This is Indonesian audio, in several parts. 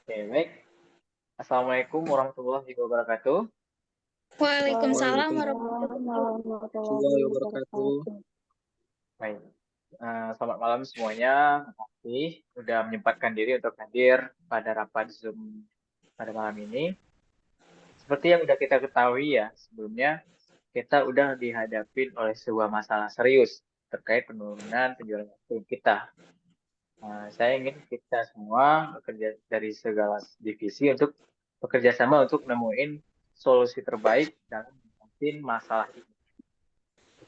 Oke, baik. Assalamualaikum warahmatullahi wabarakatuh. Waalaikumsalam Waalaikumsalam warahmatullahi warahmatullahi Wabarakatuh. wabarakatuh. Baik. Selamat malam semuanya. Terima kasih sudah menyempatkan diri untuk hadir pada rapat Zoom pada malam ini. Seperti yang sudah kita ketahui ya, sebelumnya kita sudah dihadapin oleh sebuah masalah serius terkait penurunan penjualan aktif kita. Saya ingin kita semua bekerja dari segala divisi untuk bekerja sama untuk nemuin solusi terbaik dalam mengatasi masalah ini.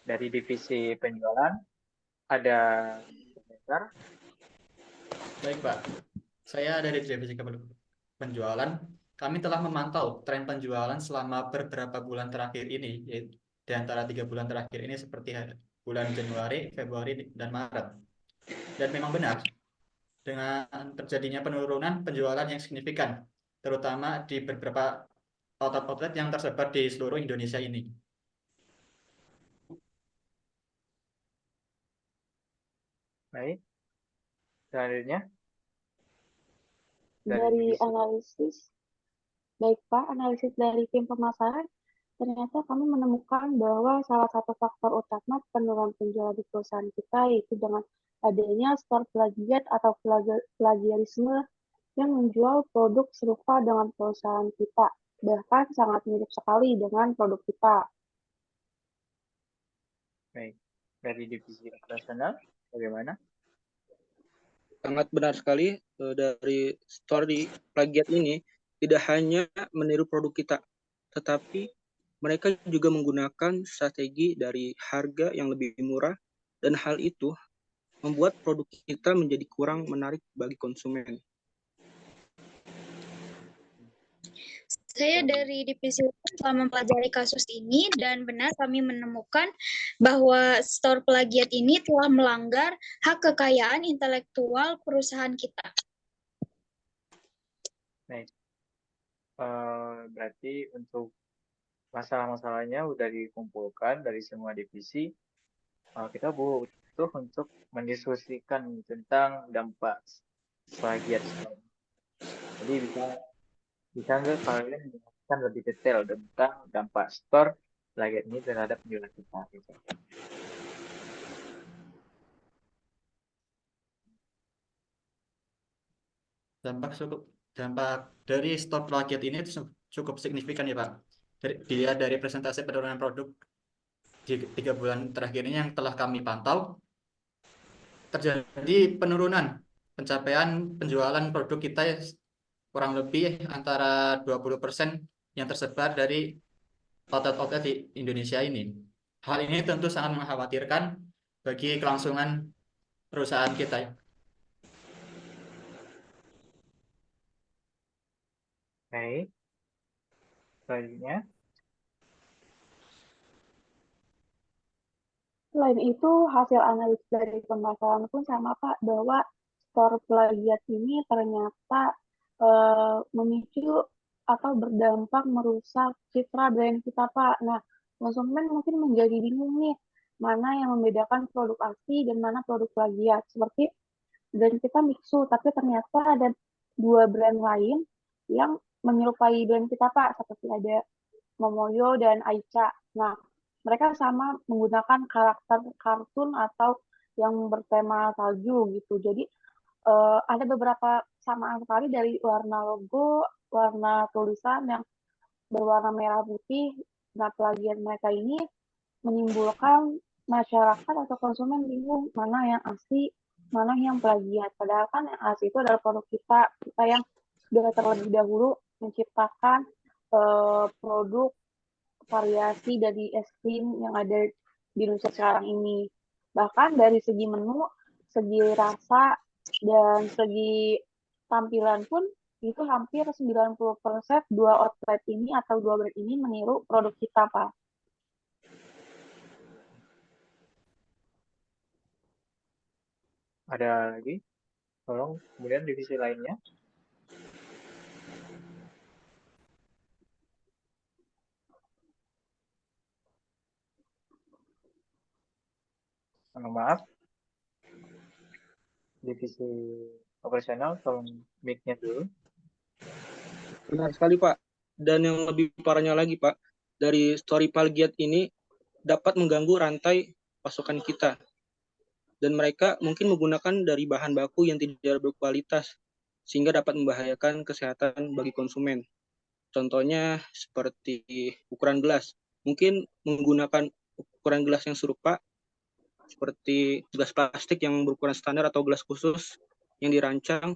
Dari divisi penjualan ada komentar. Baik, Pak. Saya dari divisi penjualan. Kami telah memantau tren penjualan selama beberapa bulan terakhir ini, yaitu di antara 3 bulan terakhir ini seperti bulan Januari, Februari, dan Maret. Dan memang benar, dengan terjadinya penurunan penjualan yang signifikan, terutama di beberapa outlet yang tersebar di seluruh Indonesia ini. Baik. Selanjutnya Dari divisi. analisis, baik Pak, analisis dari tim pemasaran, ternyata kami menemukan bahwa salah satu faktor utama penurunan penjualan di perusahaan kita yaitu dengan adanya store plagiat atau plagiarisme yang menjual produk serupa dengan perusahaan kita, bahkan sangat mirip sekali dengan produk kita. Baik. Dari divisi operasional bagaimana? Sangat benar sekali, dari story plagiat ini tidak hanya meniru produk kita, tetapi mereka juga menggunakan strategi dari harga yang lebih murah, dan hal itu membuat produk kita menjadi kurang menarik bagi konsumen. Saya dari divisi telah mempelajari kasus ini dan benar kami menemukan bahwa store plagiat ini telah melanggar hak kekayaan intelektual perusahaan kita. Baik. Berarti untuk masalah-masalahnya sudah dikumpulkan dari semua divisi. Kita butuh untuk mendiskusikan tentang dampak plagiat. Jadi bisa nggak kalian menjelaskan lebih detail tentang dampak store plagiat ini terhadap penjualan kita? Gitu. Dampak dari store plagiat ini cukup signifikan ya, Pak. Dilihat dari presentasi penurunan produk di 3 bulan terakhir ini yang telah kami pantau, terjadi penurunan pencapaian penjualan produk kita kurang lebih antara 20% yang tersebar dari outlet-outlet di Indonesia ini. Hal ini tentu sangat mengkhawatirkan bagi kelangsungan perusahaan kita. Baik. Selanjutnya. Selain itu, hasil analisis dari pemasaran pun sama Pak, bahwa store plagiat ini ternyata memicu atau berdampak merusak citra brand kita Pak. Nah, konsumen mungkin menjadi bingung nih, mana yang membedakan produk asli dan mana produk plagiat. Seperti brand kita Mixu, tapi ternyata ada dua brand lain yang menyerupai brand kita Pak, seperti ada Momoyo dan Aicha. Nah, mereka sama menggunakan karakter kartun atau yang bertema salju gitu. Jadi ada beberapa samaan sekali dari warna logo, warna tulisan yang berwarna merah putih. Nah, plagiat mereka ini menimbulkan masyarakat atau konsumen bingung mana yang asli, mana yang plagiat. Padahal kan yang asli itu adalah produk kita, kita yang sudah terlebih dahulu menciptakan produk variasi dari es krim yang ada di Indonesia sekarang ini. Bahkan dari segi menu, segi rasa, dan segi tampilan pun itu hampir 90% dua outlet ini atau dua brand ini meniru produk kita, Pak. Ada lagi? Tolong kemudian divisi lainnya. Maaf. Divisi operasional tolong mic-nya dulu. Benar sekali, Pak. Dan yang lebih parahnya lagi, Pak, dari story plagiat ini dapat mengganggu rantai pasokan kita. Dan mereka mungkin menggunakan dari bahan baku yang tidak berkualitas, sehingga dapat membahayakan kesehatan bagi konsumen. Contohnya seperti ukuran gelas. Mungkin menggunakan ukuran gelas yang serupa, seperti gelas plastik yang berukuran standar atau gelas khusus yang dirancang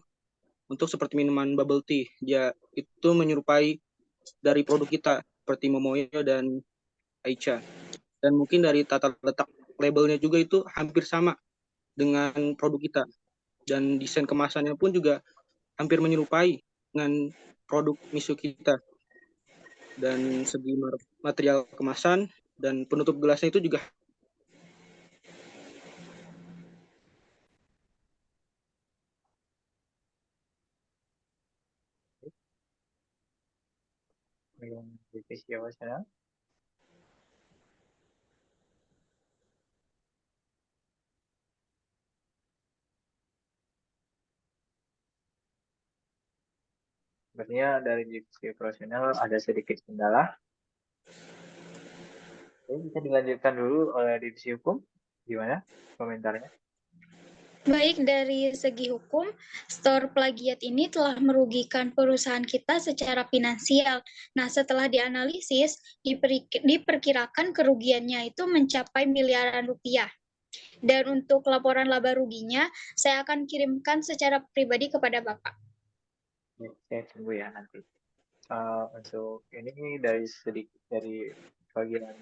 untuk seperti minuman bubble tea. Dia itu menyerupai dari produk kita, seperti Momoyo dan Aicha. Dan mungkin dari tata letak labelnya juga itu hampir sama dengan produk kita. Dan desain kemasannya pun juga hampir menyerupai dengan produk Miso kita. Dan segi material kemasan dan penutup gelasnya itu juga Dengan divisi operasional. Sebenarnya dari divisi operasional ada sedikit kendala. Oke, bisa dilanjutkan dulu oleh divisi hukum. Gimana komentarnya? Baik, dari segi hukum, store plagiat ini telah merugikan perusahaan kita secara finansial. Nah, setelah dianalisis, diperkirakan kerugiannya itu mencapai miliaran rupiah. Dan untuk laporan laba ruginya, saya akan kirimkan secara pribadi kepada Bapak. Saya tunggu ya nanti. Untuk ini dari bagian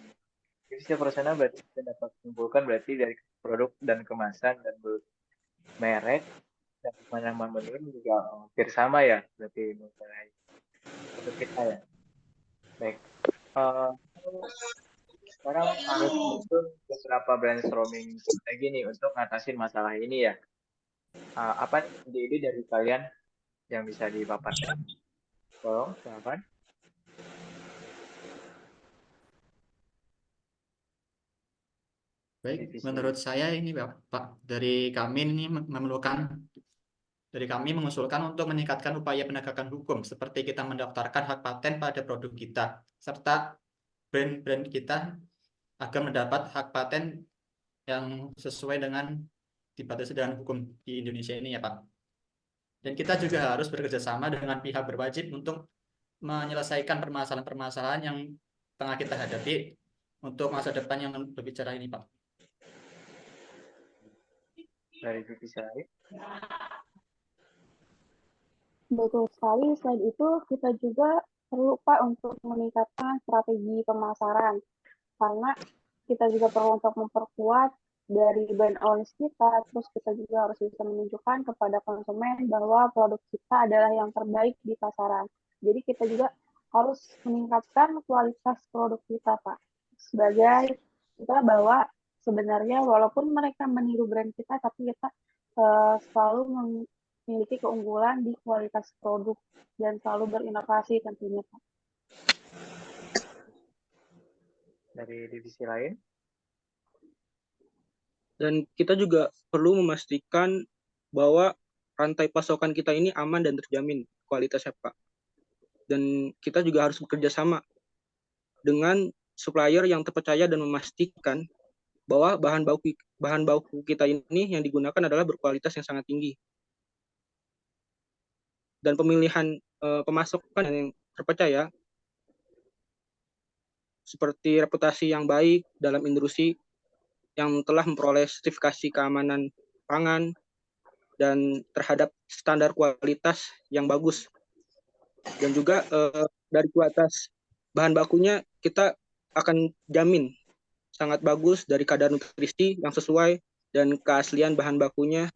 divisi operasional berarti kita dapat menyimpulkan berarti dari produk dan kemasan dan merek dan penyamaan menu juga hampir sama ya berarti mengenai produk kita ya. Baik. Sekarang harus menyusun beberapa brainstorming lagi nih untuk ngatasin masalah ini ya. Apa ide-ide dari kalian yang bisa dipaparkan? Tolong, silakan. Baik, Divisi. menurut saya ini Pak, dari kami ini mengusulkan untuk meningkatkan upaya penegakan hukum seperti kita mendaftarkan hak paten pada produk kita serta brand-brand kita agar mendapat hak paten yang sesuai dengan dibatasi dengan hukum di Indonesia ini ya Pak. Dan kita juga harus bekerja sama dengan pihak berwajib untuk menyelesaikan permasalahan-permasalahan yang tengah kita hadapi untuk masa depan yang lebih cerah ini Pak. Dari divisi lain. Betul sekali. Selain itu, kita juga perlu Pak untuk meningkatkan strategi pemasaran. Karena kita juga perlu untuk memperkuat dari brand awareness kita, terus kita juga harus bisa menunjukkan kepada konsumen bahwa produk kita adalah yang terbaik di pasaran. Jadi kita juga harus meningkatkan kualitas produk kita, Pak. Sebagai kita bahwa sebenarnya walaupun mereka meniru brand kita, tapi kita selalu memiliki keunggulan di kualitas produk dan selalu berinovasi tentunya, Pak. Dari divisi lain. dan kita juga perlu memastikan bahwa rantai pasokan kita ini aman dan terjamin kualitasnya, Pak. Dan kita juga harus bekerja sama dengan supplier yang terpercaya dan memastikan bahwa bahan baku kita ini yang digunakan adalah berkualitas yang sangat tinggi. Dan pemilihan pemasokan yang terpercaya seperti reputasi yang baik dalam industri yang telah memperoleh sertifikasi keamanan pangan dan terhadap standar kualitas yang bagus. Dan juga dari kualitas bahan bakunya kita akan jamin sangat bagus dari kadar nutrisi yang sesuai dan keaslian bahan bakunya.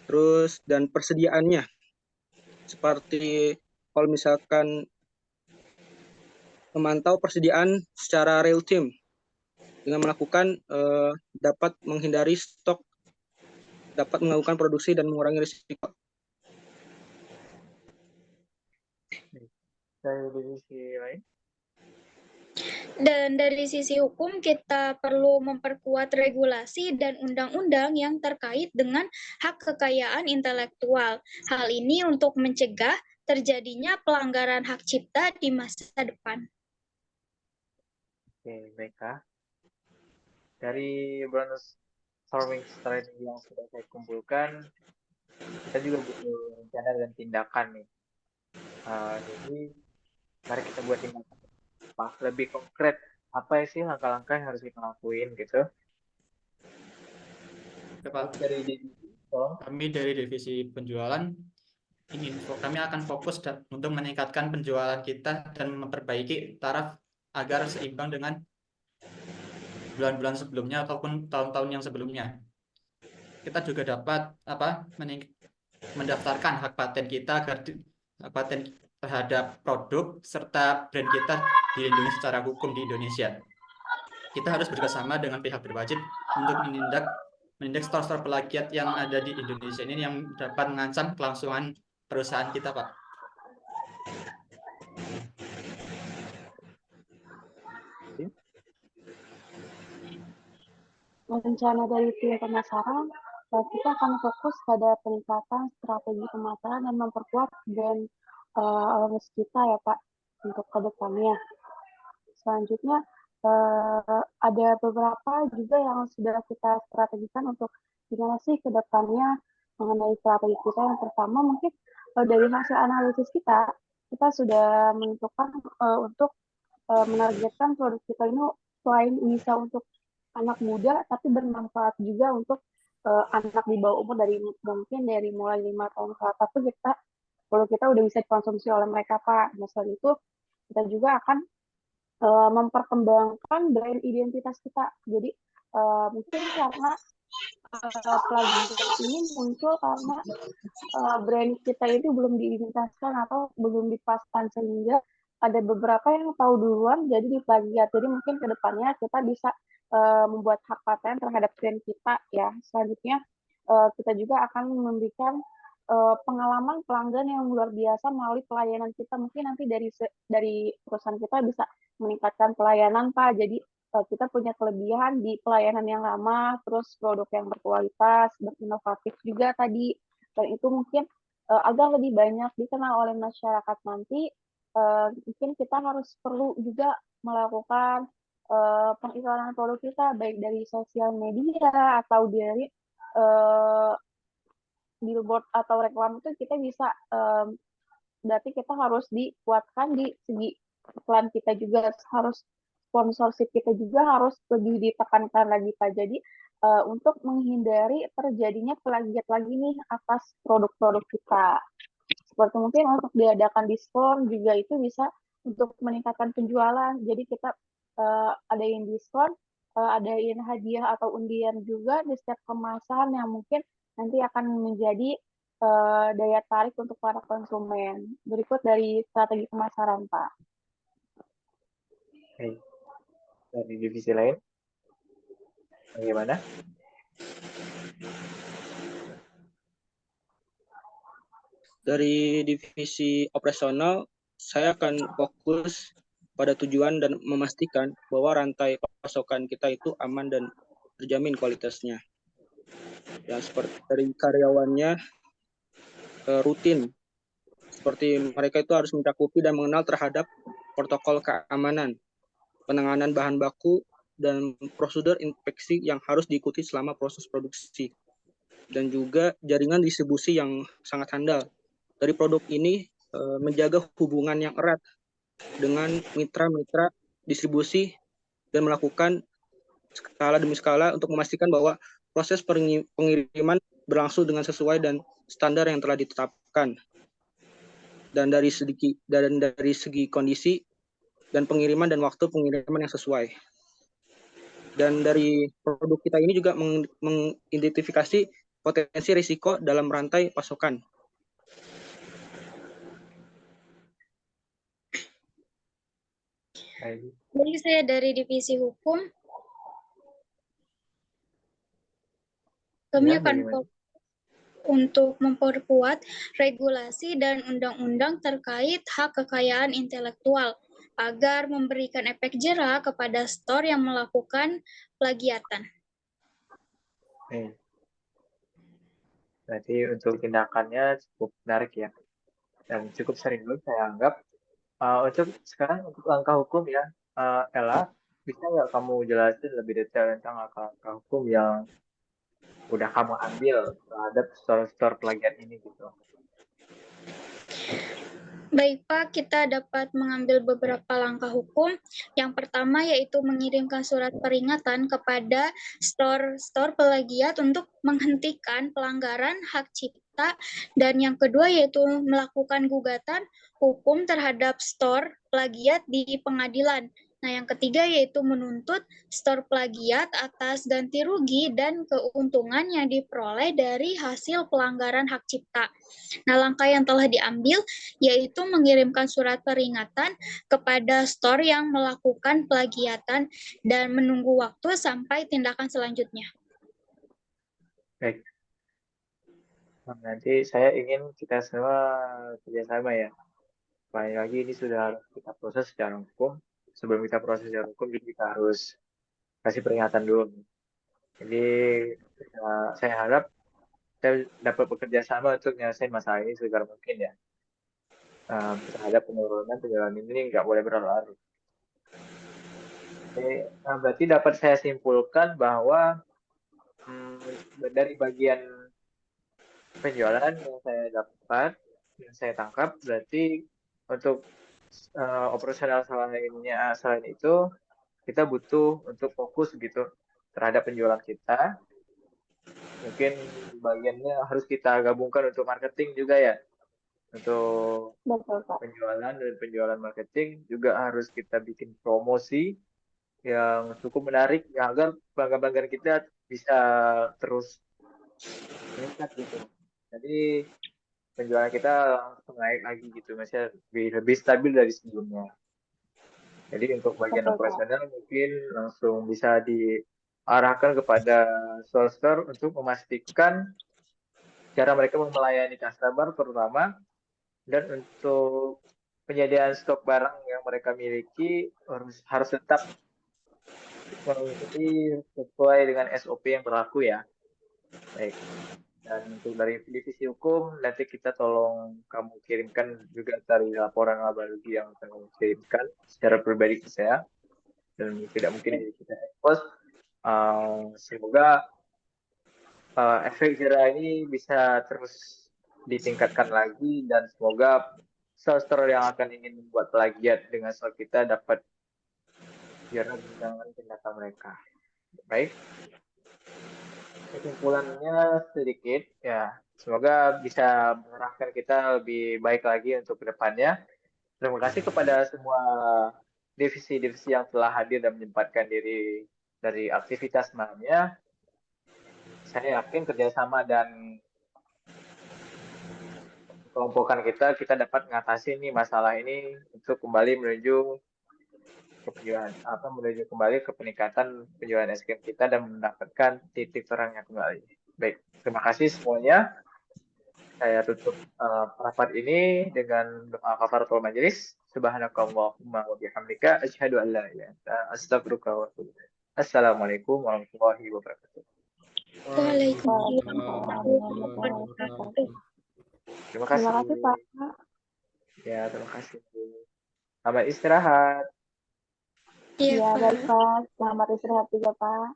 Terus dan persediaannya. Seperti kalau misalkan memantau persediaan secara real time dengan melakukan dapat menghindari stok, dapat melakukan produksi dan mengurangi risiko. Dari divisi lain. Dan dari sisi hukum, kita perlu memperkuat regulasi dan undang-undang yang terkait dengan hak kekayaan intelektual. Hal ini untuk mencegah terjadinya pelanggaran hak cipta di masa depan. Oke, baiklah. Dari brainstorming strategi yang sudah saya kumpulkan, kita juga butuh rencana dan tindakan nih. Jadi, mari kita buat tindakan apa? Lebih konkret, apa sih langkah-langkah yang harus kita lakuin gitu. Oke, Pak. Dari divisi, Kami dari divisi penjualan kami akan fokus untuk meningkatkan penjualan kita dan memperbaiki taraf agar seimbang dengan bulan-bulan sebelumnya ataupun tahun-tahun yang sebelumnya. Kita juga dapat mendaftarkan hak paten kita agar hak paten terhadap produk serta brand kita dilindungi secara hukum di Indonesia. Kita harus bekerjasama dengan pihak berwajib untuk menindak store-store plagiat yang ada di Indonesia ini yang dapat mengancam kelangsungan perusahaan kita, Pak. Rencana dari tim pemasaran, kita akan fokus pada peningkatan strategi pemasaran dan memperkuat brand awareness kita ya Pak untuk ke depannya. Selanjutnya ada beberapa juga yang sudah kita strategikan untuk gimana sih ke depannya mengenai strategi kita. Yang pertama mungkin dari hasil analisis kita sudah menentukan untuk menargetkan produk kita ini selain bisa untuk anak muda, tapi bermanfaat juga untuk anak di bawah umur dari mungkin dari mulai 5 tahun ke atas. Tapi kalau kita udah bisa dikonsumsi oleh mereka Pak. Nah selain itu kita juga akan memperkembangkan brand identitas kita. Jadi mungkin karena plagiat ini muncul karena brand kita itu belum diidentitaskan atau belum dipaskan sehingga ada beberapa yang tahu duluan jadi diplagiat. Jadi mungkin ke depannya kita bisa membuat hak paten terhadap brand kita ya. Selanjutnya kita juga akan memberikan pengalaman pelanggan yang luar biasa melalui pelayanan kita. Mungkin nanti dari perusahaan kita bisa meningkatkan pelayanan Pak. Jadi kita punya kelebihan di pelayanan yang lama, terus produk yang berkualitas, berinovatif juga tadi. Dan itu mungkin agar lebih banyak dikenal oleh masyarakat nanti, mungkin kita harus perlu juga melakukan pengiklanan produk kita, baik dari sosial media atau dari billboard atau reklam itu kita bisa, berarti kita harus dikuatkan di segi iklan kita juga, harus sponsorship kita juga harus lebih ditekankan lagi Pak. Jadi untuk menghindari terjadinya plagiat lagi nih atas produk-produk kita. Seperti mungkin untuk diadakan diskon juga itu bisa untuk meningkatkan penjualan. Jadi kita adain diskon, adain hadiah atau undian juga di setiap kemasan yang mungkin nanti akan menjadi daya tarik untuk para konsumen. Berikut dari strategi pemasaran, Pak. Oke. Dari divisi lain, bagaimana? Dari divisi operasional, saya akan fokus pada tujuan dan memastikan bahwa rantai pasokan kita itu aman dan terjamin kualitasnya. Ya, seperti dari karyawannya rutin, seperti mereka itu harus mencakupi dan mengenal terhadap protokol keamanan, penanganan bahan baku, dan prosedur inspeksi yang harus diikuti selama proses produksi. Dan juga jaringan distribusi yang sangat handal. Dari produk ini menjaga hubungan yang erat dengan mitra-mitra distribusi dan melakukan skala demi skala untuk memastikan bahwa proses pengiriman berlangsung dengan sesuai dan standar yang telah ditetapkan. Dan dari segi kondisi dan pengiriman dan waktu pengiriman yang sesuai. Dan dari produk kita ini juga mengidentifikasi potensi risiko dalam rantai pasokan. Jadi saya dari divisi hukum, kami akan fokus untuk memperkuat regulasi dan undang-undang terkait hak kekayaan intelektual agar memberikan efek jera kepada store yang melakukan plagiatan. Berarti untuk tindakannya cukup menarik ya. dan cukup sering dulu saya anggap. Untuk sekarang untuk langkah hukum ya, Ella, bisa nggak kamu jelasin lebih detail tentang langkah-langkah hukum yang udah kamu ambil terhadap store-store plagiat ini gitu? Baik, Pak, kita dapat mengambil beberapa langkah hukum. Yang pertama yaitu mengirimkan surat peringatan kepada store plagiat untuk menghentikan pelanggaran hak cipta. Dan yang kedua yaitu melakukan gugatan hukum terhadap store plagiat di pengadilan. Nah, yang ketiga yaitu menuntut store plagiat atas ganti rugi dan keuntungan yang diperoleh dari hasil pelanggaran hak cipta. Nah, langkah yang telah diambil yaitu mengirimkan surat peringatan kepada store yang melakukan plagiatan dan menunggu waktu sampai tindakan selanjutnya. Baik. Nanti saya ingin kita semua kerjasama ya. Sekali lagi ini sudah harus kita proses secara hukum. Sebelum kita proses secara hukum, jadi kita harus kasih peringatan dulu. Jadi saya harap saya dapat bekerja sama untuk menyelesaikan masalah ini segera mungkin ya. Terhadap penurunan penjualan ini nggak boleh berlarut. Berarti dapat saya simpulkan bahwa dari bagian penjualan yang saya dapat, yang saya tangkap, berarti untuk operasional selain itu kita butuh untuk fokus gitu terhadap penjualan kita. Mungkin bagiannya harus kita gabungkan untuk marketing juga ya. Untuk Betul, Pak. penjualan dan penjualan marketing juga harus kita bikin promosi yang cukup menarik ya, agar pelanggan-pelanggan kita bisa terus meningkat gitu. Jadi penjualan kita langsung naik lagi gitu, maksudnya lebih stabil dari sebelumnya. Jadi untuk bagian Betul, Pak. operasional mungkin langsung bisa diarahkan kepada store untuk memastikan cara mereka melayani customer terutama, dan untuk penyediaan stok barang yang mereka miliki harus tetap mengikuti sesuai dengan SOP yang berlaku ya. Baik. Dan untuk dari divisi hukum, nanti kita tolong kamu kirimkan juga dari laporan laba rugi yang akan kamu kirimkan secara pribadi ke saya. Dan tidak mungkin ini kita expose. Semoga efek jerah ini bisa terus ditingkatkan lagi, dan semoga store yang akan ingin membuat plagiat dengan store kita dapat jerah dengan tindakan mereka. Baik. Kesimpulannya sedikit ya, semoga bisa mengarahkan kita lebih baik lagi untuk kedepannya. Terima kasih kepada semua divisi-divisi yang telah hadir dan menyempatkan diri dari aktivitas malamnya. Saya yakin kerjasama dan kelompokan kita dapat mengatasi nih masalah ini untuk kembali menuju kembali ke peningkatan penjualan es krim kita dan mendapatkan titik terangnya kembali. Baik, terima kasih semuanya. Saya tutup rapat ini dengan doa kafaratul majelis. Subhanakallahumma wa bihamdika asyhadu an la ilaha illa anta astaghfiruka wa atubu ilaik. Assalamualaikum warahmatullahi wabarakatuh. Waalaikumsalam warahmatullahi wabarakatuh. Terima kasih. Terima kasih, Pak. Ya, terima kasih. Selamat istirahat. Iya, Ya, Pak. baik, Pak. Selamat istirahat juga, Pak.